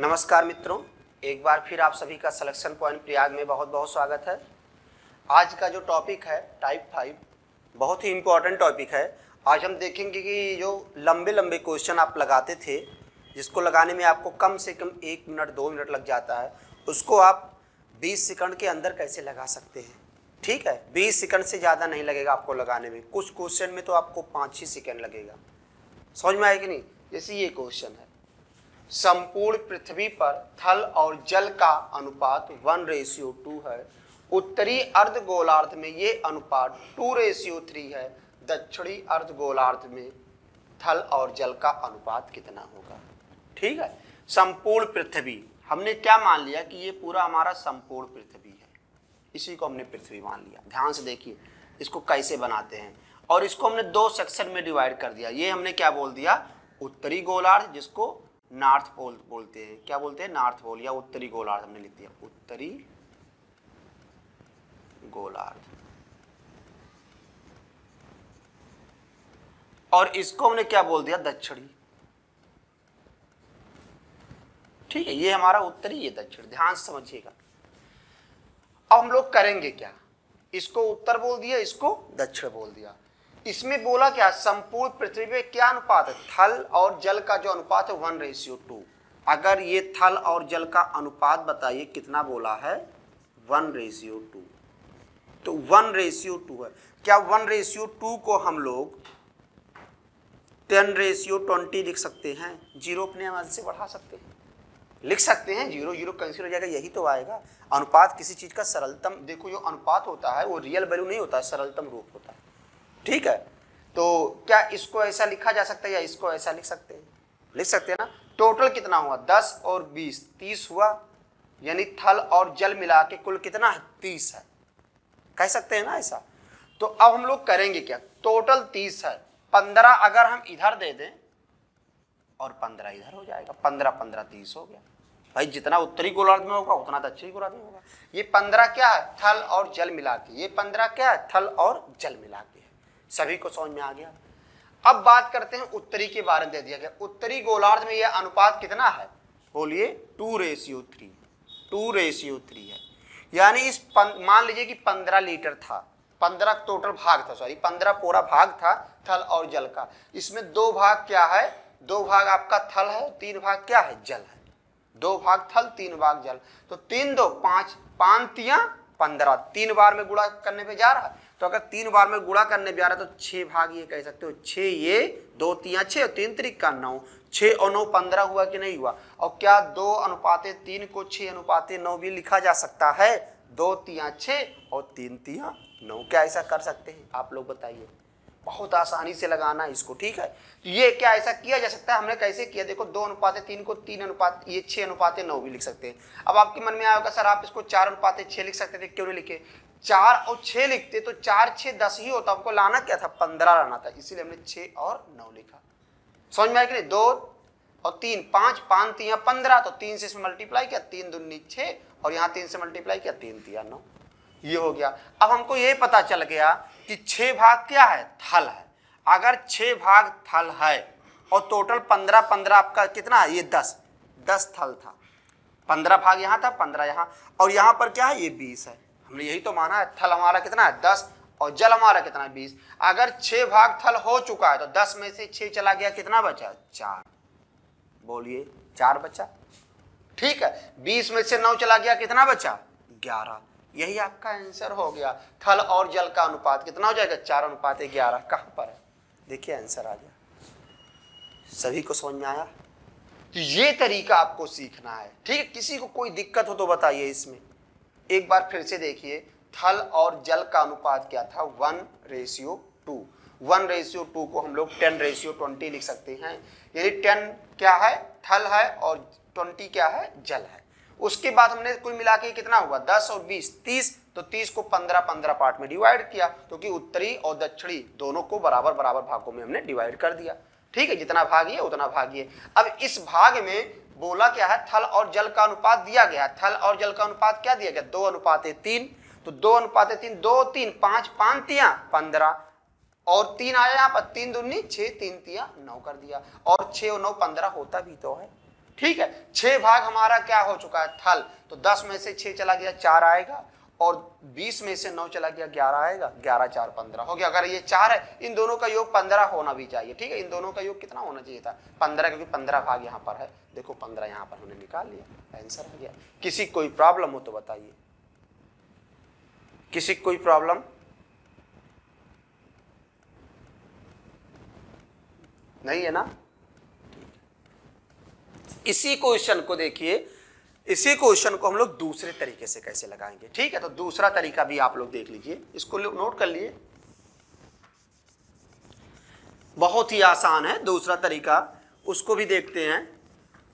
नमस्कार मित्रों, एक बार फिर आप सभी का सिलेक्शन पॉइंट प्रयाग में बहुत बहुत स्वागत है। आज का जो टॉपिक है टाइप 5 बहुत ही इम्पोर्टेंट टॉपिक है। आज हम देखेंगे कि जो लंबे लंबे क्वेश्चन आप लगाते थे, जिसको लगाने में आपको कम से कम 1 मिनट 2 मिनट लग जाता है, उसको आप 20 सेकंड के अंदर कैसे लगा सकते हैं। ठीक है, 20 सेकंड से ज़्यादा नहीं लगेगा आपको लगाने में। कुछ क्वेश्चन में तो आपको 5 ही सेकंड लगेगा। समझ में आए कि नहीं? जैसे ये क्वेश्चन है, संपूर्ण पृथ्वी पर थल और जल का अनुपात 1:2 है। उत्तरी अर्धगोलार्ध में ये अनुपात 2:3 है। दक्षिणी अर्धगोलार्ध में थल और जल का अनुपात कितना होगा। ठीक है, संपूर्ण पृथ्वी हमने क्या मान लिया कि ये पूरा हमारा संपूर्ण पृथ्वी है, इसी को हमने पृथ्वी मान लिया। ध्यान से देखिए इसको कैसे बनाते हैं, और इसको हमने 2 सेक्शन में डिवाइड कर दिया। ये हमने क्या बोल दिया, उत्तरी गोलार्ध, जिसको नॉर्थ पोल बोलते हैं। क्या बोलते हैं? नॉर्थ पोल या उत्तरी गोलार्ध हमने लिख दिया, उत्तरी गोलार्ध। और इसको हमने क्या बोल दिया, दक्षिणी। ठीक है, ये हमारा उत्तरी, ये दक्षिण। ध्यान से समझिएगा। अब हम लोग करेंगे क्या, इसको उत्तर बोल दिया, इसको दक्षिण बोल दिया। इसमें बोला क्या, संपूर्ण पृथ्वी पे क्या अनुपात है, थल और जल का जो अनुपात है 1:2। अगर ये थल और जल का अनुपात बताइए कितना बोला है, 1:2। तो 1:2 है। क्या 1:2 को हम लोग 10:20 लिख सकते हैं? जीरो अपने आप से बढ़ा सकते हैं, लिख सकते हैं। जीरो जीरो कैंसिल हो जाएगा, यही तो आएगा। अनुपात किसी चीज का सरलतम, देखो जो अनुपात होता है वो रियल वैल्यू नहीं होता है, सरलतम रूप होता है। ठीक है, तो क्या इसको ऐसा लिखा जा सकता है या इसको ऐसा लिख सकते हैं? लिख सकते हैं ना। टोटल कितना हुआ, 10 और 20 30 हुआ, यानी थल और जल मिला के कुल कितना है, 30 है। कह सकते हैं ना ऐसा। तो अब हम लोग करेंगे क्या, टोटल 30 है, 15 अगर हम इधर दे दें और 15 इधर हो जाएगा, 15 15 30 हो गया। भाई जितना उत्तरी गोलार्ध में होगा उतना दक्षिणी गोलार्ध में होगा। ये 15 क्या है, थल और जल मिला के। ये 15 क्या है, थल और जल मिला के। सभी को समझ में आ गया। अब बात करते हैं उत्तरी के बारे में। दे दिया गया उत्तरी गोलार्ध में यह अनुपात कितना है, बोलिए 2:3। 2:3 है, यानी इस मान लीजिए कि 15 लीटर था, 15 टोटल भाग था, सॉरी 15 पूरा भाग था थल और जल का। इसमें 2 भाग क्या है, 2 भाग आपका थल है, 3 भाग क्या है, जल है। 2 भाग थल 3 भाग जल। तो 3 2 5 5 3 15, 3 बार में गुणा करने पे जा रहा है। तो अगर 3 बार में गुणा करने जा रहा है तो 6 भाग ये कह सकते हो, 6 ये 2 3 6 और 3 3 9, 6 और 9 15 हुआ कि नहीं हुआ। और क्या 2:3 को 6:9 भी लिखा जा सकता है? 2 3 6 और 3 3 9। क्या ऐसा कर सकते हैं आप लोग बताइए? बहुत आसानी से लगाना है इसको। ठीक है, तो ये क्या ऐसा किया जा सकता है? हमने कैसे किया, देखो 2:3 को 3 ये 6:9 भी लिख सकते हैं। अब आपके मन में आएगा सर आप इसको 4:6 लिख सकते थे, क्यों नहीं लिखे? 4 और 6 लिखते तो 4 6 10 ही होता, हमको लाना क्या था, 15 लाना था, इसीलिए हमने 6 और 9 लिखा। समझ में आया कि नहीं? 2 और 3 5 5 3 15, तो 3 से मल्टीप्लाई किया, 3 दूनी 6 और यहाँ 3 से मल्टीप्लाई किया, 3 3 9, ये हो गया। अब हमको ये पता चल गया कि 6 भाग क्या है, थल है। अगर 6 भाग थल है और टोटल 15 15 आपका कितना है, ये 10 थल था, 15 भाग यहाँ था, 15 यहाँ, और यहाँ पर क्या है, ये 20 है। हमने यही तो माना है। थल हमारा कितना है, 10, और जल हमारा कितना है, 20। अगर 6 भाग थल हो चुका है तो 10 में से 6 चला गया, कितना बचा, 4। बोलिए 4 बचा। ठीक है, 20 में से 9 चला गया, कितना बचा, 11। यही आपका आंसर हो गया। थल और जल का अनुपात कितना हो जाएगा, 4:11। कहां पर है, देखिए आंसर आ गया। सभी को समझ में आया? तो ये तरीका आपको सीखना है। ठीक है, किसी को कोई दिक्कत हो तो बताइए इसमें। एक बार फिर से देखिए, थल और जल का अनुपात क्या था, 1:2। 1:2 को हम लोग 10:20 लिख सकते हैं। यानी 10 क्या है, थल है, और 20 क्या है, जल है। उसके बाद हमने कुल मिला के कितना हुआ, 10 और 20 30। तो 30 को 15 15 पार्ट में डिवाइड किया, क्योंकि उत्तरी और दक्षिणी दोनों को बराबर बराबर भागों में हमने डिवाइड कर दिया। ठीक है, जितना भागिए उतना भागिए। अब इस भाग में बोला क्या है, थल और जल का अनुपात दिया गया। थल और जल का अनुपात क्या दिया गया, 2:3। तो 2:3, 2 3 5 5 3 15, और 3 आया यहाँ पर, 3 दूनी 6, 3 3 9 कर दिया, और 6 और 9 15 होता भी तो है। ठीक है, 6 भाग हमारा क्या हो चुका है थल, तो 10 में से 6 चला गया 4 आएगा, और 20 में से 9 चला गया 11 आएगा, 11 4 15 हो गया। अगर ये 4 है, इन दोनों का योग 15 होना भी चाहिए, ठीक है, इन दोनों का योग कितना होना चाहिए था 15, क्योंकि 15 भाग यहाँ पर है, देखो 15 यहाँ पर हमने निकाल लिया, आंसर आ गया। किसी कोई प्रॉब्लम हो तो बताइए, किसी कोई प्रॉब्लम नहीं है ना? इसी क्वेश्चन को देखिए, इसी क्वेश्चन को हम लोग दूसरे तरीके से कैसे लगाएंगे, ठीक है, तो दूसरा तरीका भी आप लोग देख लीजिए, इसको नोट कर लिए, बहुत ही आसान है दूसरा तरीका, उसको भी देखते हैं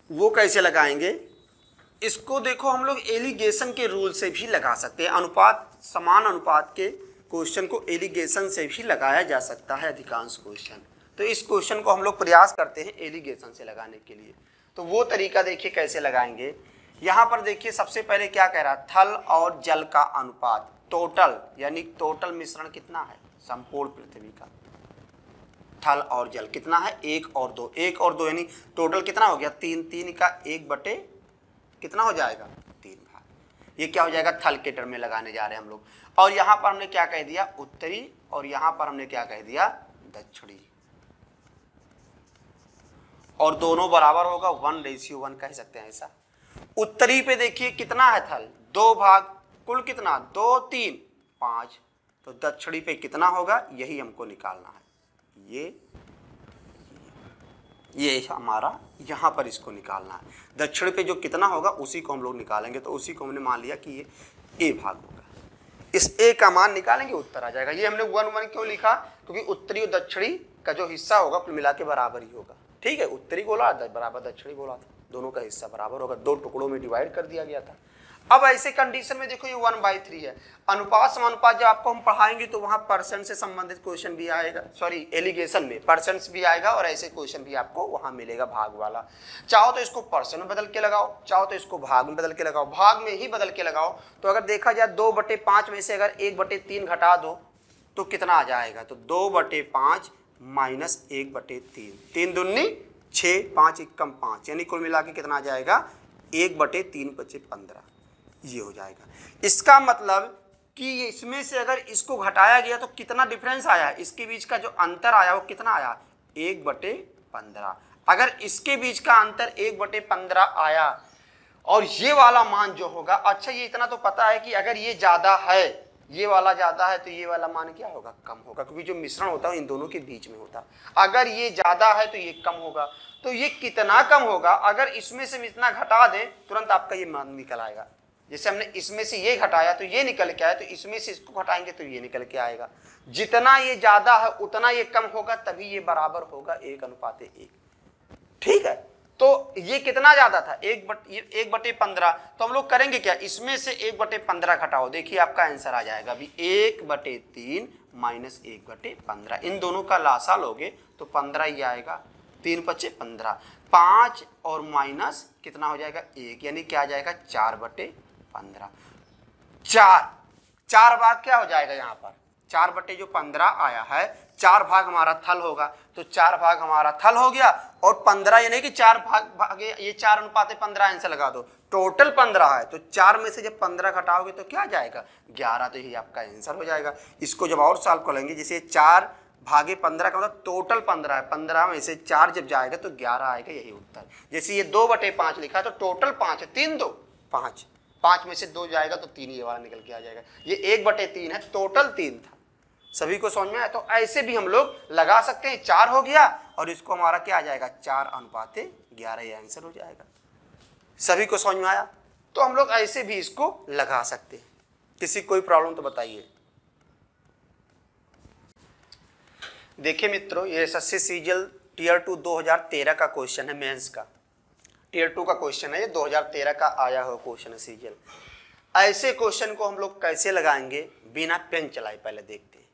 वो कैसे लगाएंगे। इसको देखो हम लोग एलिगेशन के रूल से भी लगा सकते हैं, अनुपात समान अनुपात के क्वेश्चन को एलिगेशन से भी लगाया जा सकता है अधिकांश क्वेश्चन। तो इस क्वेश्चन को हम लोग प्रयास करते हैं एलिगेशन से लगाने के लिए, तो वो तरीका देखिए कैसे लगाएंगे। यहाँ पर देखिए सबसे पहले क्या कह रहा है, थल और जल का अनुपात, टोटल यानी टोटल मिश्रण कितना है संपूर्ण पृथ्वी का, थल और जल कितना है 1 और 2, 1 और 2 यानी टोटल कितना हो गया 3, 3 का 1 बटे कितना हो जाएगा 3 भाग, ये क्या हो जाएगा थल के टर्म में लगाने जा रहे हैं हम लोग। और यहाँ पर हमने क्या कह दिया उत्तरी, और यहाँ पर हमने क्या कह दिया दक्षिणी, और दोनों बराबर होगा 1:1 कह सकते हैं ऐसा। उत्तरी पे देखिए कितना है थल 2 भाग, कुल कितना 2 3 5, तो दक्षिणी पे कितना होगा यही हमको निकालना है, ये हमारा यहाँ पर इसको निकालना है, दक्षिण पे जो कितना होगा उसी को हम लोग निकालेंगे, तो उसी को हमने मान लिया कि ये A भाग होगा, इस A का मान निकालेंगे उत्तर आ जाएगा। ये हमने 1 1 क्यों लिखा, क्योंकि उत्तरी और दक्षिणी का जो हिस्सा होगा कुल मिला के बराबर ही होगा, ठीक है, उत्तरी गोला बराबर दक्षिणी गोला था, दोनों का हिस्सा बराबर होगा, 2 टुकड़ों में डिवाइड कर दिया गया था। अब ऐसे कंडीशन में देखो ये 1/3 है, अनुपात समानुपात जब आपको हम पढ़ाएंगे तो वहां परसेंट से संबंधित क्वेश्चन भी आएगा, सॉरी एलिगेशन में परसेंट भी आएगा, और ऐसे क्वेश्चन भी आपको वहां मिलेगा भाग वाला। चाहो तो इसको परसेंट में बदल के लगाओ, चाहो तो इसको भाग में बदल के लगाओ, भाग में ही बदल के लगाओ, तो अगर देखा जाए 2/5 में से अगर 1/3 घटा दो तो कितना आ जाएगा, तो 2/5 माइनस 1/3, 3 दूनी 6, 5 एकम 5, यानी कुल मिला के कितना आ जाएगा 1/3 बचे 15, ये हो जाएगा। इसका मतलब कि इसमें से अगर इसको घटाया गया तो कितना डिफरेंस आया, इसके बीच का जो अंतर आया वो कितना आया 1/15। अगर इसके बीच का अंतर 1/15 आया और ये वाला मान जो होगा, अच्छा ये इतना तो पता है कि अगर ये ज्यादा है, ये वाला ज्यादा है तो ये वाला मान क्या होगा कम होगा, क्योंकि जो मिश्रण होता है इन दोनों के बीच में होता है। अगर ये ज्यादा है तो ये कम होगा, तो ये कितना कम होगा, अगर इसमें से इतना घटा दें तुरंत आपका ये मान निकल आएगा। जैसे हमने इसमें से ये घटाया तो ये निकल के आया, तो इसमें से इसको घटाएंगे तो ये निकल के आएगा। जितना ये ज्यादा है उतना ये कम होगा, तभी ये बराबर होगा 1:1, ठीक है। तो ये कितना ज्यादा था 1/15, तो हम लोग करेंगे क्या, इसमें से 1/15 घटाओ, देखिए आपका आंसर आ जाएगा अभी 1/3 माइनस 1/15, इन दोनों का लासा लोगे तो 15 ही आएगा, 3 × 5 = 15, 5 और माइनस कितना हो जाएगा 1, यानी क्या आ जाएगा 4/15, 4 भाग क्या हो जाएगा यहाँ पर 4/15 आया है, 4 भाग हमारा थल होगा, तो 4 भाग हमारा थल हो गया, और 15 यानी कि 4 भाग ये 4:15 आंसर लगा दो, टोटल 15 है, तो 4 में से जब 15 घटाओगे तो क्या आ जाएगा 11, तो यही आपका आंसर हो जाएगा। इसको जब और सॉल्व करेंगे, जैसे 4/15 का मतलब टोटल 15 है, 15 में से 4 जब जाएगा तो 11 आएगा, यही उत्तर। जैसे ये 2/5 लिखा तो टोटल 5 है, 3 2 5, 5 में से 2 जाएगा तो 3 ये वाला निकल के आ जाएगा, ये 1/3 है, टोटल 3 था। सभी को समझ में आया? तो ऐसे भी हम लोग लगा सकते हैं, 4 हो गया और इसको हमारा क्या आ जाएगा 4:11, ये आंसर हो जाएगा। सभी को समझ में आया? तो हम लोग ऐसे भी इसको लगा सकते हैं। किसी कोई प्रॉब्लम तो बताइए। देखिए मित्रों, ये एसएससी सीजीएल टियर 2 2013 का क्वेश्चन है, मेंस का टियर 2 का क्वेश्चन है, ये 2013 का आया हुआ क्वेश्चन है सीजीएल। ऐसे क्वेश्चन को हम लोग कैसे लगाएंगे बिना पेन चलाए पहले देखते हैं,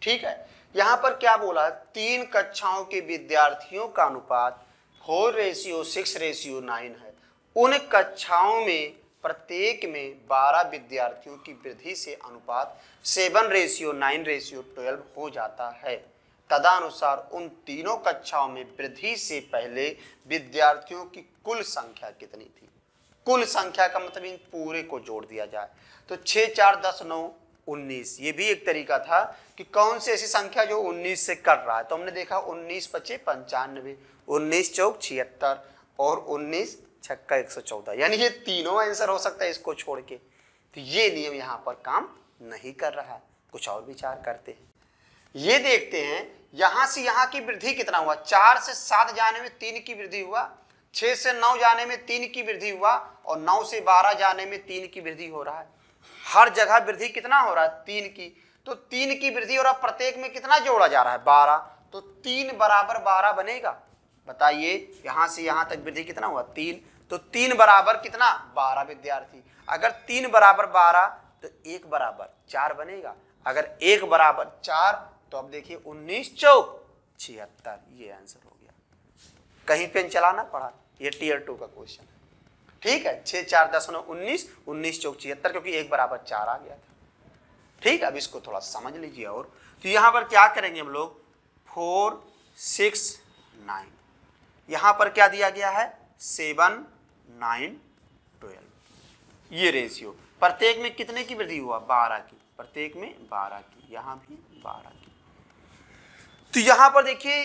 ठीक है। यहाँ पर क्या बोला, 3 कक्षाओं के विद्यार्थियों का अनुपात 4:6:9 है। उन कक्षाओं में प्रत्येक में 12 विद्यार्थियों की वृद्धि से अनुपात 7:9:12 हो जाता है। तदनुसार उन तीनों कक्षाओं में वृद्धि से पहले विद्यार्थियों की कुल संख्या कितनी थी। कुल संख्या का मतलब इन पूरे को जोड़ दिया जाए तो 6 4 10 9 19। ये भी एक तरीका था कि कौन सी ऐसी संख्या जो 19 से कट रहा है। तो हमने देखा 19 पचे 95, 19 चौक 76 और 19 छक्का 114, यानी ये तीनों आंसर हो सकता है इसको छोड़ के। तो ये नियम यहाँ पर काम नहीं कर रहा है। कुछ और विचार करते हैं, ये देखते हैं यहां से यहां की वृद्धि कितना हुआ। 4 से 7 जाने में 3 की वृद्धि हुआ, 6 से 9 जाने में 3 की वृद्धि हुआ और 9 से 12 जाने में 3 की वृद्धि हो रहा है। हर जगह वृद्धि कितना हो रहा है 3 की। तो 3 की वृद्धि हो रहा है, प्रत्येक में कितना जोड़ा जा रहा है 12। तो 3 बराबर 12 बनेगा। बताइए यहां से यहां तक वृद्धि कितना हुआ 3। तो 3 बराबर कितना 12 विद्यार्थी। अगर 3 बराबर 12 तो 1 बराबर 4 बनेगा। अगर 1 बराबर 4 तो अब देखिए 19 चौक 76, ये आंसर हो गया। कहीं पेन चलाना पड़ा, ये टीयर 2 का क्वेश्चन है। ठीक है, 6 4 10 9 19, 19 चौक 76, क्योंकि 1 बराबर 4 आ गया था। ठीक है, अब इसको थोड़ा समझ लीजिए। और तो यहां पर क्या करेंगे हम लोग 4 6 9, यहां पर क्या दिया गया है 7 9 12। ये रेशियो प्रत्येक में कितने की वृद्धि हुआ 12 की, प्रत्येक में 12 की, यहां भी 12 की। तो यहां पर देखिए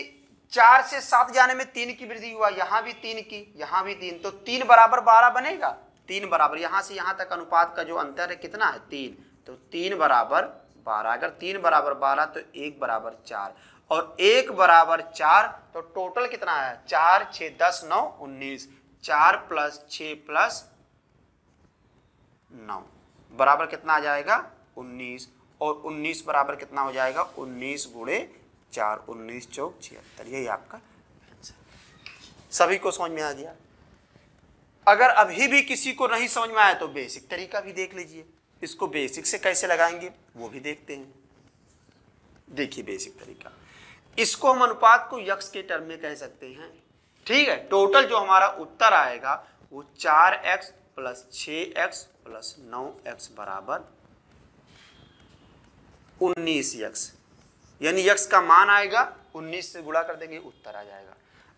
4 से 7 जाने में 3 की वृद्धि हुआ, यहां भी 3 की, यहां भी 3। तो 3 बराबर 12 बनेगा। 3 बराबर यहां से यहां तक अनुपात का जो अंतर है कितना है 3। तो 3 बराबर 12। अगर 3 बराबर 12 तो 1 बराबर 4 और 1 बराबर 4। तो टोटल कितना है 4 6 10 9 19। 4 प्लस 6 प्लस 9 बराबर कितना आ जाएगा 19। और 19 बराबर कितना हो जाएगा 19 गुणे 4, 19 चौक 76। यही आपका आंसर। सभी को समझ में आ गया। अगर अभी भी किसी को नहीं समझ में आया तो बेसिक तरीका भी देख लीजिए। इसको बेसिक से कैसे लगाएंगे वो भी देखते हैं। देखिए बेसिक तरीका, इसको हम अनुपात को यक्स के टर्म में कह सकते हैं। ठीक है, टोटल जो हमारा उत्तर आएगा वो 4x plus 6x plus 9x बराबर 19x, यानी x का मान आएगा 19 से गुणा कर देंगे उत्तर आ जाएगा।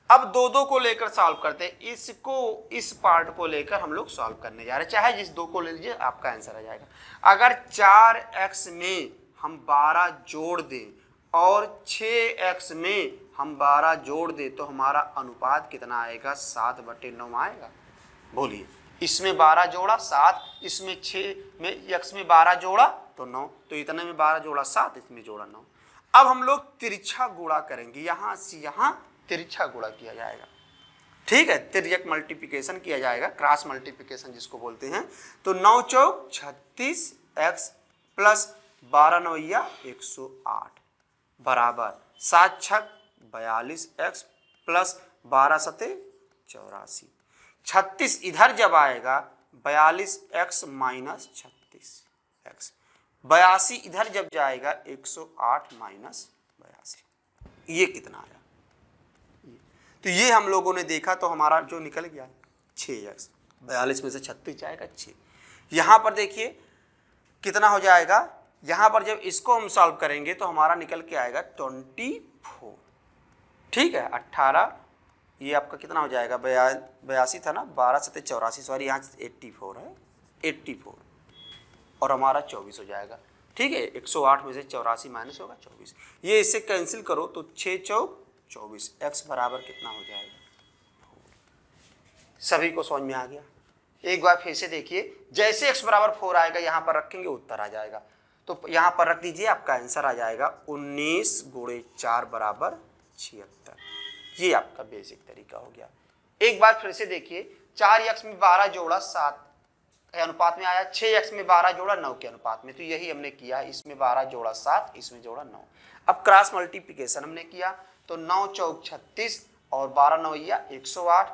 अब दो को लेकर सॉल्व करते हैं। इसको इस पार्ट को लेकर हम लोग सॉल्व करने जा रहे हैं, चाहे जिस 2 को ले लीजिए आपका आंसर आ जाएगा। अगर 4x में हम 12 जोड़ दें और 6x में हम 12 जोड़ दें तो हमारा अनुपात कितना आएगा 7/9 आएगा। बोलिए, इसमें 12 जोड़ा 7, इसमें 6 में x में 12 जोड़ा तो 9, तो इतने में 12 जोड़ा 7, इसमें जोड़ा 9। अब हम लोग तिरछा गुणा करेंगे, यहां से यहां तिरछा गुणा किया जाएगा। ठीक है, तिर्यक मल्टीप्लिकेशन किया जाएगा, क्रॉस मल्टीप्लिकेशन जिसको बोलते हैं। तो 9 चौक 36x प्लस 12 9 108 बराबर 7 छक 42x प्लस 12 सते 84। 36 इधर जब आएगा 42x माइनस 36x, 82 इधर जब जाएगा 108 माइनस 82। ये कितना आया? तो ये हम लोगों ने देखा तो हमारा जो निकल गया 6x, 42 में से 36 जाएगा 6। यहाँ पर देखिए कितना हो जाएगा, यहाँ पर जब इसको हम सॉल्व करेंगे तो हमारा निकल के आएगा 24। ठीक है, 18, ये आपका कितना हो जाएगा 82 था ना, 12 सते 84, सॉरी यहाँ 84 है, 84 और हमारा 24 हो जाएगा। ठीक है, 108 में से 84 माइनस होगा 24। ये इससे कैंसिल करो तो 6 चौक 24, x बराबर कितना हो जाएगा 4। सभी को समझ में आ गया? एक बार फिर से देखिए, जैसे x बराबर 4 आएगा यहाँ पर रखेंगे उत्तर आ जाएगा। तो यहाँ पर रख दीजिए, आपका आंसर आ जाएगा 19 गुणे 4 बराबर 76। ये आपका बेसिक तरीका हो गया। एक बार फिर से देखिए, 4x में 12 जोड़ा 7 अनुपात में आया, 6x में 12 जोड़ा 9 के अनुपात में। तो यही हमने किया, इसमें 12 जोड़ा 7, इसमें जोड़ा 9। अब क्रॉस मल्टीप्लिकेशन हमने किया तो 9 चौक 36 और 12 9 108,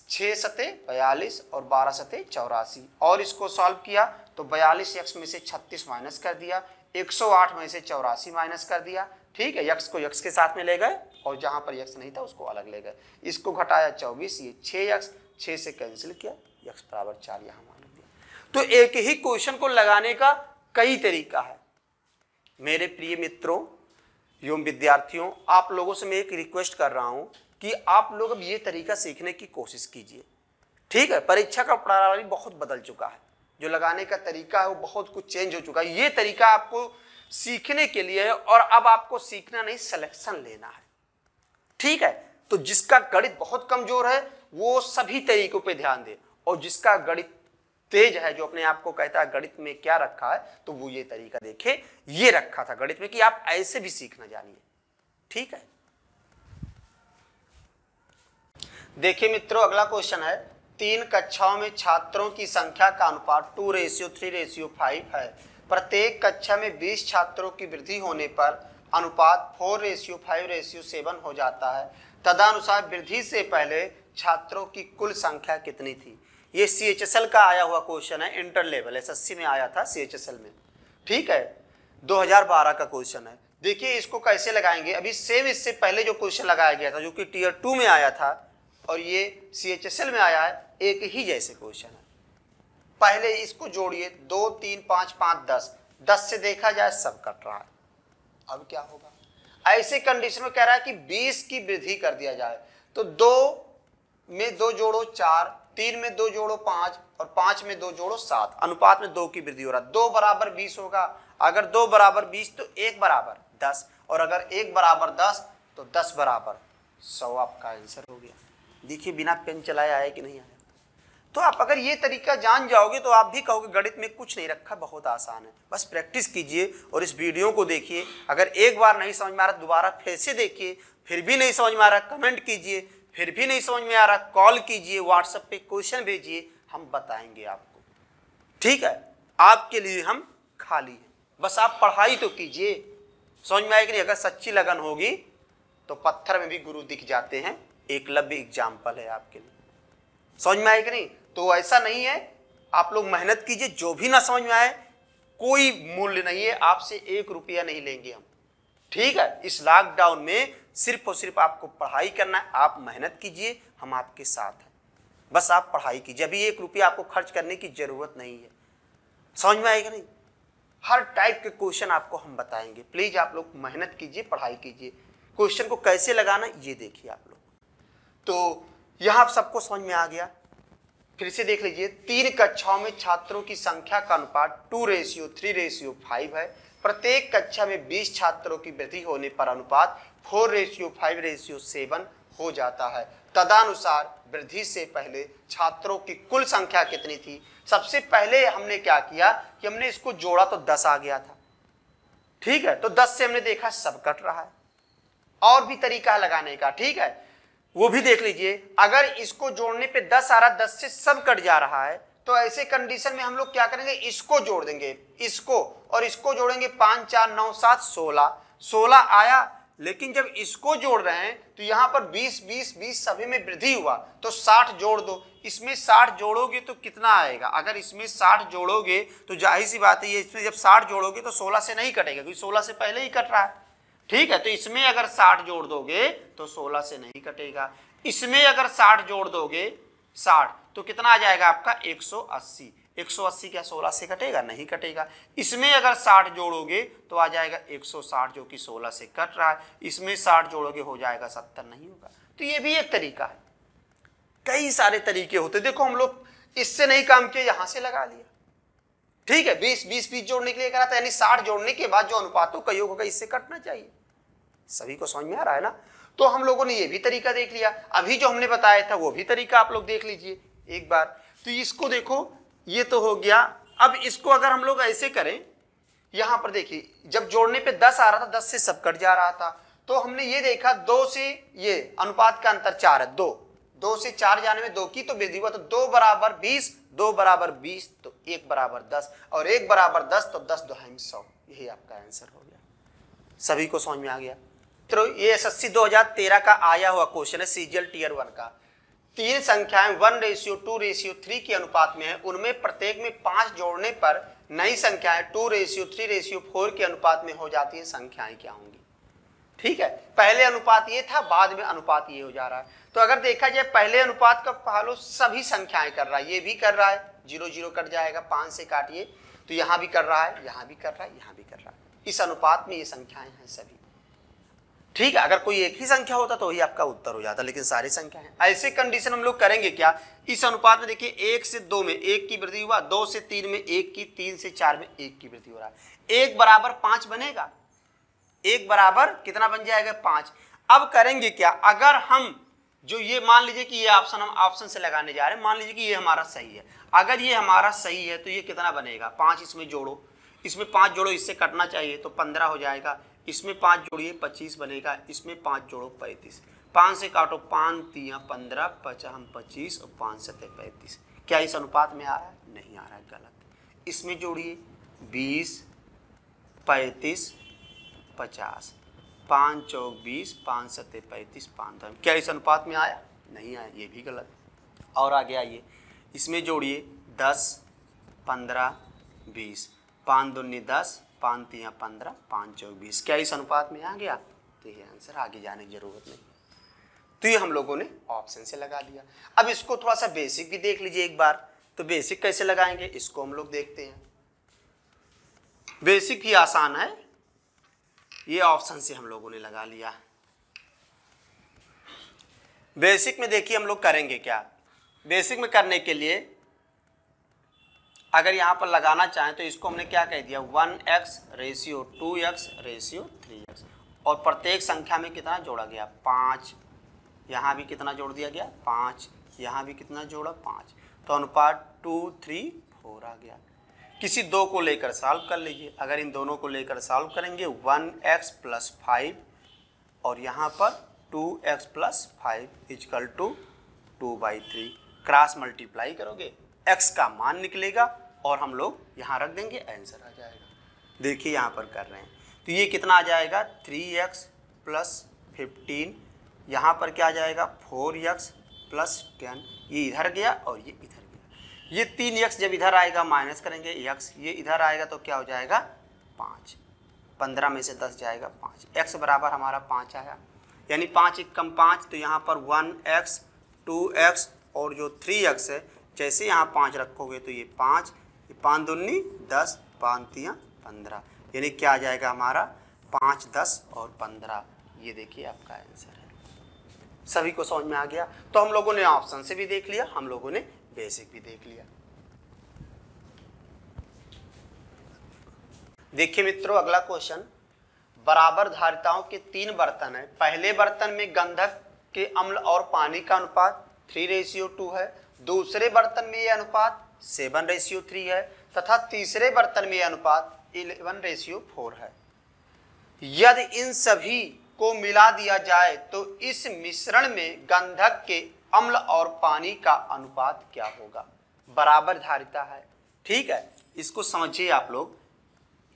6 सते 42 और 12 सते 84। और इसको सॉल्व किया तो 42x में से 36 माइनस कर दिया, 108 में से 84 माइनस कर दिया। ठीक है, x को x के साथ में ले गए और जहां पर x नहीं था उसको अलग ले गए। इसको घटाया 24, ये 6x, 6 से कैंसिल किया, x बराबर 4 यहाँ मान दिया। तो एक ही क्वेश्चन को लगाने का कई तरीका है मेरे प्रिय मित्रों। एवं विद्यार्थियों, आप लोगों से मैं एक रिक्वेस्ट कर रहा हूं कि आप लोग अब ये तरीका सीखने की कोशिश कीजिए। ठीक है, परीक्षा का प्रणाली बहुत बदल चुका है, जो लगाने का तरीका है वो बहुत कुछ चेंज हो चुका है। ये तरीका आपको सीखने के लिए है और अब आपको सीखना नहीं, सिलेक्शन लेना है। ठीक है, तो जिसका गणित बहुत कमजोर है वो सभी तरीकों पे ध्यान दे, और जिसका गणित तेज है, जो अपने आप को कहता है गणित में क्या रखा है, तो वो ये तरीका देखे। ये रखा था गणित में कि आप ऐसे भी सीखना जानिए। ठीक है, देखिए मित्रों, अगला क्वेश्चन है 3 कक्षाओं में छात्रों की संख्या का अनुपात 2:3:5 है। प्रत्येक कक्षा में 20 छात्रों की वृद्धि होने पर अनुपात 4:5:7 हो जाता है। तदनुसार वृद्धि से पहले छात्रों की कुल संख्या कितनी थी? ये CHSL का आया हुआ क्वेश्चन है, इंटर लेवल SSC में आया था, CHSL में। ठीक है, 2012 का क्वेश्चन है। देखिए इसको कैसे लगाएंगे। अभी सेम इससे पहले जो क्वेश्चन लगाया गया था, जो कि टियर 2 में आया था, और ये CHSL में आया है, एक ही जैसे क्वेश्चन है। पहले इसको जोड़िए, 2 3 5 5 10, 10 से देखा जाए सब कट रहा है। अब क्या होगा? ऐसे कंडीशन में कह रहा है कि 20 की वृद्धि कर दिया जाए, तो 2 में 2 जोड़ो 4, 3 में 2 जोड़ो 5, और 5 में 2 जोड़ो 7। अनुपात में 2 की वृद्धि हो रहा है। 2 बराबर 20 होगा। अगर 2 बराबर 20 तो 1 बराबर 10, और अगर 1 बराबर 10 तो 10 बराबर 100। आपका आंसर हो गया। देखिए बिना पेन चलाए आया कि नहीं आया। तो आप अगर ये तरीका जान जाओगे तो आप भी कहोगे गणित में कुछ नहीं रखा, बहुत आसान है। बस प्रैक्टिस कीजिए और इस वीडियो को देखिए। अगर एक बार नहीं समझ में आ रहा दोबारा फिर से देखिए, फिर भी नहीं समझ में आ रहा कमेंट कीजिए, फिर भी नहीं समझ में आ रहा कॉल कीजिए, व्हाट्सएप पे क्वेश्चन भेजिए, हम बताएंगे आपको। ठीक है, आपके लिए हम खाली हैं, बस आप पढ़ाई तो कीजिए। समझ में आएगी नहीं? अगर सच्ची लगन होगी तो पत्थर में भी गुरु दिख जाते हैं। एकलव्य एग्जाम्पल है आपके लिए। समझ में आएगी नहीं? तो ऐसा नहीं है, आप लोग मेहनत कीजिए। जो भी ना समझ में आए कोई मूल्य नहीं है, आपसे 1 रुपया नहीं लेंगे हम। ठीक है, इस लॉकडाउन में सिर्फ और सिर्फ आपको पढ़ाई करना है। आप मेहनत कीजिए, हम आपके साथ हैं। बस आप पढ़ाई कीजिए। अभी 1 रुपया आपको खर्च करने की जरूरत नहीं है। समझ में आएगा नहीं? हर टाइप के क्वेश्चन आपको हम बताएंगे। प्लीज आप लोग मेहनत कीजिए, पढ़ाई कीजिए। क्वेश्चन को कैसे लगाना ये देखिए आप लोग। तो यहां सबको समझ में आ गया। फिर से देख लीजिए, 3 कक्षाओं में छात्रों की संख्या का अनुपात 2:3:5 है। प्रत्येक कक्षा में 20 छात्रों की वृद्धि होने पर अनुपात 4:5:7 हो जाता है। तदनुसार वृद्धि से पहले छात्रों की कुल संख्या कितनी थी? सबसे पहले हमने क्या किया कि हमने इसको जोड़ा तो 10 आ गया था। ठीक है, तो 10 से हमने देखा सब कट रहा है। और भी तरीका लगाने का, ठीक है, वो भी देख लीजिए। अगर इसको जोड़ने पे 10 आ रहा, 10 से सब कट जा रहा है, तो ऐसे कंडीशन में हम लोग क्या करेंगे, इसको जोड़ देंगे, इसको और इसको जोड़ेंगे। 5 4 9 7 16, 16 आया। लेकिन जब इसको जोड़ रहे हैं तो यहाँ पर 20 20 20 सभी में वृद्धि हुआ, तो 60 जोड़ दो। इसमें 60 जोड़ोगे तो कितना आएगा? अगर इसमें 60 जोड़ोगे तो जाहिर सी बात है, ये इसमें जब 60 जोड़ोगे तो 16 से नहीं कटेगा, क्योंकि 16 से पहले ही कट रहा है। ठीक है, तो इसमें अगर 60 जोड़ दोगे तो 16 से नहीं कटेगा। इसमें अगर 60 जोड़ दोगे 60 तो कितना आ जाएगा आपका? 180। 180 क्या 16 से कटेगा? नहीं कटेगा। इसमें अगर 60 जोड़ोगे तो आ जाएगा 160, जो कि 16 से कट रहा है। इसमें 60 जोड़ोगे हो जाएगा 70, नहीं होगा। तो ये भी एक तरीका है। कई सारे तरीके होते। देखो हम लोग इससे नहीं काम किया, यहां से लगा लिया। ठीक है, 20 20 20 जोड़ने के लिए करा था, यानी 60 जोड़ने के बाद जो अनुपातों का योग होगा इससे कटना चाहिए। सभी को समझ में आ रहा है ना? तो हम लोगों ने ये भी तरीका देख लिया। अभी जो हमने बताया था वो भी तरीका आप लोग देख लीजिए एक बार। तो इसको देखो, ये तो हो गया। अब इसको अगर हम लोग ऐसे करें, यहां पर देखिए, जब जोड़ने पे 10 आ रहा था, 10 से सब कट जा रहा था, तो हमने ये देखा 2 से ये अनुपात का अंतर 4 है। 2 से 4 जाने में 2 की तो वृद्धि हुआ, तो 2 बराबर 20, 2 बराबर 20 तो 1 बराबर 10, और 1 बराबर 10 तो 10 2 100। यही आपका आंसर हो गया। सभी को समझ में आ गया? तो ये SSC 2013 का आया हुआ क्वेश्चन है, CGL टियर 1 का। 3 संख्याएं 1:2:3 के अनुपात में है। उनमें प्रत्येक में 5 जोड़ने पर नई संख्याएं 2:3:4 के अनुपात में हो जाती है। संख्याएं क्या होंगी? ठीक है, पहले अनुपात ये था, बाद में अनुपात ये हो जा रहा है। तो अगर देखा जाए पहले अनुपात का फॉलो सभी संख्याएं कर रहा है, ये भी कर रहा है, 0 0 कट जाएगा, 5 से काटिए तो यहां भी कर रहा है, यहां भी कर रहा है, यहां भी कर रहा है। इस अनुपात में ये संख्याएं हैं सभी। ठीक है, अगर कोई एक ही संख्या होता तो वही आपका उत्तर हो जाता, लेकिन सारी संख्या है। ऐसे कंडीशन हम लोग करेंगे क्या, इस अनुपात में देखिए 1 से 2 में 1 की वृद्धि हुआ, 2 से 3 में 1 की, 3 से 4 में 1 की वृद्धि हो रहा है। 1 बराबर 5 बनेगा, 1 बराबर कितना बन जाएगा 5। अब करेंगे क्या, अगर हम जो ये मान लीजिए कि ये ऑप्शन हम ऑप्शन से लगाने जा रहे हैं, मान लीजिए कि ये हमारा सही है, अगर ये हमारा सही है तो ये कितना बनेगा 5, इसमें जोड़ो, इसमें 5 जोड़ो, इससे कटना चाहिए तो 15 हो जाएगा, इसमें 5 जोड़िए 25 बनेगा, इसमें 5 जोड़ो 35, 5 से काटो 5 3 15, 50 25 और 5 7 35। क्या इस अनुपात में आ रहा है, नहीं आ रहा है, गलत। इसमें जोड़िए 20 35 50, 5 चौक 20, 5 7 35, 5 10, क्या इस अनुपात में आया, नहीं आया, ये भी गलत। और आगे आइए, इसमें जोड़िए 10 15 20, 5 दूनी 10, 5 3 15, 5 चौक 20, क्या इस अनुपात में आ गया, तो ये आंसर, आगे जाने की जरूरत नहीं। तो ये हम लोगों ने ऑप्शन से लगा दिया। अब इसको थोड़ा सा बेसिक भी देख लीजिए एक बार, तो बेसिक कैसे लगाएंगे इसको हम लोग देखते हैं। बेसिक ही आसान है, ये ऑप्शन से हम लोगों ने लगा लिया। बेसिक में देखिए हम लोग करेंगे क्या, बेसिक में करने के लिए अगर यहाँ पर लगाना चाहें तो इसको हमने क्या कह दिया, 1x ratio 2x ratio 3x, और प्रत्येक संख्या में कितना जोड़ा गया 5, यहाँ भी कितना जोड़ दिया गया 5, यहाँ भी कितना जोड़ा 5, तो अनुपात 2 3 4 आ गया। किसी दो को लेकर सॉल्व कर लीजिए, अगर इन दोनों को लेकर सॉल्व करेंगे 1x + 5 और यहाँ पर 2x + 5 equal to 2/3, cross multiply करोगे x का मान निकलेगा और हम लोग यहाँ रख देंगे, आंसर आ जाएगा। देखिए यहाँ पर कर रहे हैं तो ये कितना आ जाएगा 3x + 15, यहाँ पर क्या आ जाएगा 4x + 10, ये इधर गया और ये इधर गया, ये 3x जब इधर आएगा माइनस करेंगे x, ये इधर आएगा तो क्या हो जाएगा 5, 15 में से 10 जाएगा 5, x बराबर हमारा 5 आया, यानी 5 × 5, तो यहाँ पर 1x 2x और जो 3x है, जैसे यहाँ 5 रखोगे तो ये 5, ये 5 दूनी 10, 5 3 15, यानी क्या आ जाएगा हमारा 5 10 और 15, ये देखिए आपका आंसर है। सभी को समझ में आ गया, तो हम लोगों ने ऑप्शन से भी देख लिया, हम लोगों ने बेसिक भी देख लिया। देखिए मित्रों अगला क्वेश्चन, बराबर धारिताओं के 3 बर्तन है, पहले बर्तन में गंधक के अम्ल और पानी का अनुपात 3:2 है, दूसरे बर्तन में यह अनुपात 7:3 है तथा तीसरे बर्तन में यह अनुपात 11:4 है। यदि इन सभी को मिला दिया जाए तो इस मिश्रण में गंधक के अम्ल और पानी का अनुपात क्या होगा। बराबर धारिता है, ठीक है, इसको समझिए आप लोग,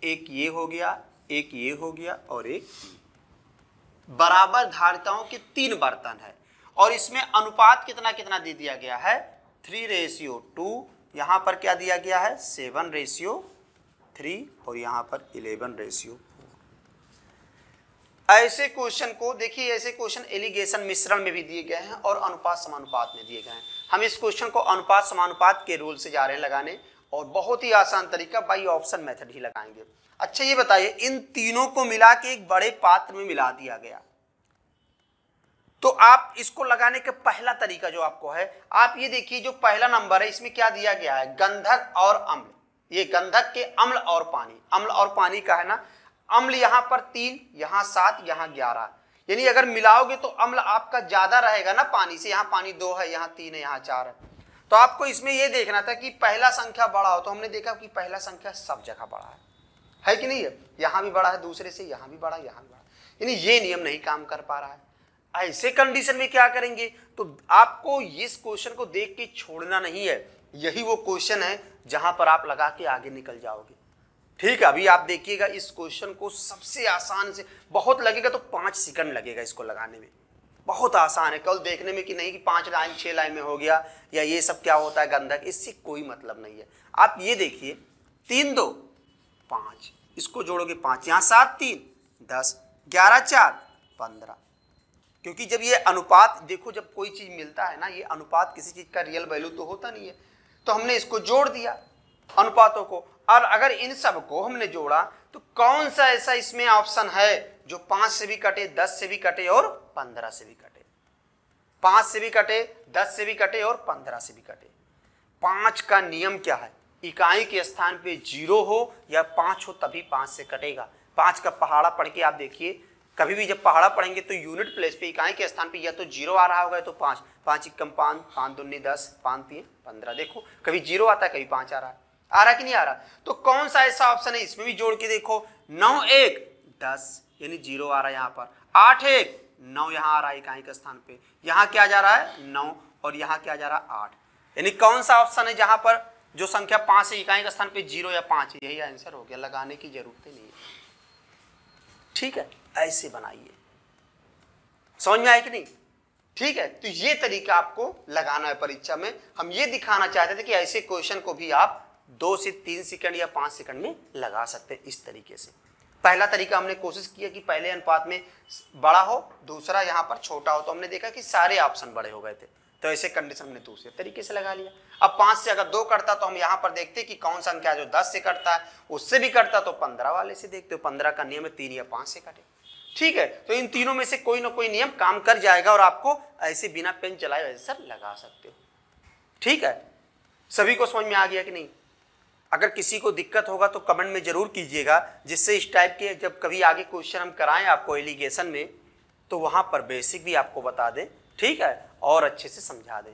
एक ये हो गया, एक ये हो गया और एक बराबर धारिताओं के 3 बर्तन है और इसमें अनुपात कितना कितना दे दिया गया है 3:2, यहाँ पर क्या दिया गया है 7:3 और यहाँ पर 11:4। ऐसे क्वेश्चन को देखिए, ऐसे क्वेश्चन एलिगेशन मिश्रण में भी दिए गए हैं और अनुपात समानुपात में दिए गए हैं। हम इस क्वेश्चन को अनुपात समानुपात के रूल से जा रहे हैं लगाने और बहुत ही आसान तरीका बाई ऑप्शन मेथड ही लगाएंगे। अच्छा ये बताइए, इन तीनों को मिला के एक बड़े पात्र में मिला दिया गया, तो आप इसको लगाने का पहला तरीका जो आपको है, आप ये देखिए जो पहला नंबर है इसमें क्या दिया गया है गंधक और अम्ल, ये गंधक के अम्ल और पानी, अम्ल और पानी का है ना, अम्ल यहाँ पर 3, यहाँ 7, यहाँ 11, यानी अगर मिलाओगे तो अम्ल आपका ज्यादा रहेगा ना पानी से, यहाँ पानी 2 है, यहाँ 3 है, यहाँ 4 है, तो आपको इसमें यह देखना था कि पहला संख्या बड़ा हो, तो हमने देखा कि पहला संख्या सब जगह बड़ा है कि नहीं है, यहाँ भी बड़ा है दूसरे से, यहाँ भी बड़ा, यहाँ भी बड़ा, यानी ये नियम नहीं काम कर पा रहा है। ऐसे कंडीशन में क्या करेंगे, तो आपको इस क्वेश्चन को देख के छोड़ना नहीं है, यही वो क्वेश्चन है जहां पर आप लगा के आगे निकल जाओगे। ठीक है, अभी आप देखिएगा इस क्वेश्चन को सबसे आसान से, बहुत लगेगा तो 5 सेकंड लगेगा इसको लगाने में, बहुत आसान है, कल देखने में कि नहीं कि 5 लाइन 6 लाइन में हो गया या ये सब क्या होता है गंधक, इससे कोई मतलब नहीं है। आप ये देखिए 3 2 5, इसको जोड़ोगे 5, यहाँ 7 3 10, 11 4 15, क्योंकि जब ये अनुपात देखो, जब कोई चीज मिलता है ना, ये अनुपात किसी चीज का रियल वैल्यू तो होता नहीं है, तो हमने इसको जोड़ दिया अनुपातों को, और अगर इन सब को हमने जोड़ा तो कौन सा ऐसा इसमें ऑप्शन है जो 5 से भी कटे, 10 से भी कटे और 15 से भी कटे। 5 से भी कटे, 10 से भी कटे और 15 से भी कटे। 5 का नियम क्या है? इकाई के स्थान पे 0 हो या 5 हो तभी 5 से कटेगा। 5 का पहाड़ा पढ़ के आप देखिए, कभी भी जब पहाड़ा पढ़ेंगे तो यूनिट प्लेस पे इकाई के स्थान पे या तो 0 आ रहा होगा तो 5, 5 एकम 5, 5 दूनी 10, 5 3 15। देखो कभी 0 आता है, कभी 5 आ रहा है कि नहीं आ रहा? तो कौन सा ऐसा ऑप्शन है, इसमें भी जोड़ के देखो। 9 1 10 यानी 0 आ रहा है यहाँ पर। 8 1 9 यहाँ आ रहा है इकाई के स्थान पे। यहाँ क्या जा रहा है? 9 और यहाँ क्या जा रहा है? 8। यानी कौन सा ऑप्शन है जहां पर जो संख्या 5 है इकाई के स्थान पे 0 या 5 है? यही आंसर हो गया, लगाने की जरूरत ही नहीं है। ठीक है, ऐसे बनाइए। समझ में आए कि नहीं? ठीक है, तो ये तरीका आपको लगाना है परीक्षा में। हम ये दिखाना चाहते थे कि ऐसे क्वेश्चन को भी आप 2 से 3 सेकंड या 5 सेकंड में लगा सकते हैं इस तरीके से। पहला तरीका हमने कोशिश किया कि पहले अनुपात में बड़ा हो, दूसरा यहाँ पर छोटा हो, तो हमने देखा कि सारे ऑप्शन बड़े हो गए थे, तो ऐसे कंडीशन हमने दूसरे तरीके से लगा लिया। अब 5 से अगर 2 करता तो हम यहाँ पर देखते कि कौन संख्या जो 10 से कटता है, उससे भी कटता तो 15 वाले से देखते हो। 15 का नियम है 3 या 5 से कटे। ठीक है, तो इन तीनों में से कोई ना कोई नियम काम कर जाएगा और आपको ऐसे बिना पेन चलाए वैसे सर लगा सकते हो। ठीक है, सभी को समझ में आ गया कि नहीं? अगर किसी को दिक्कत होगा तो कमेंट में जरूर कीजिएगा, जिससे इस टाइप के जब कभी आगे क्वेश्चन हम कराएं आपको एलिगेशन में तो वहां पर बेसिक भी आपको बता दें। ठीक है, और अच्छे से समझा दें।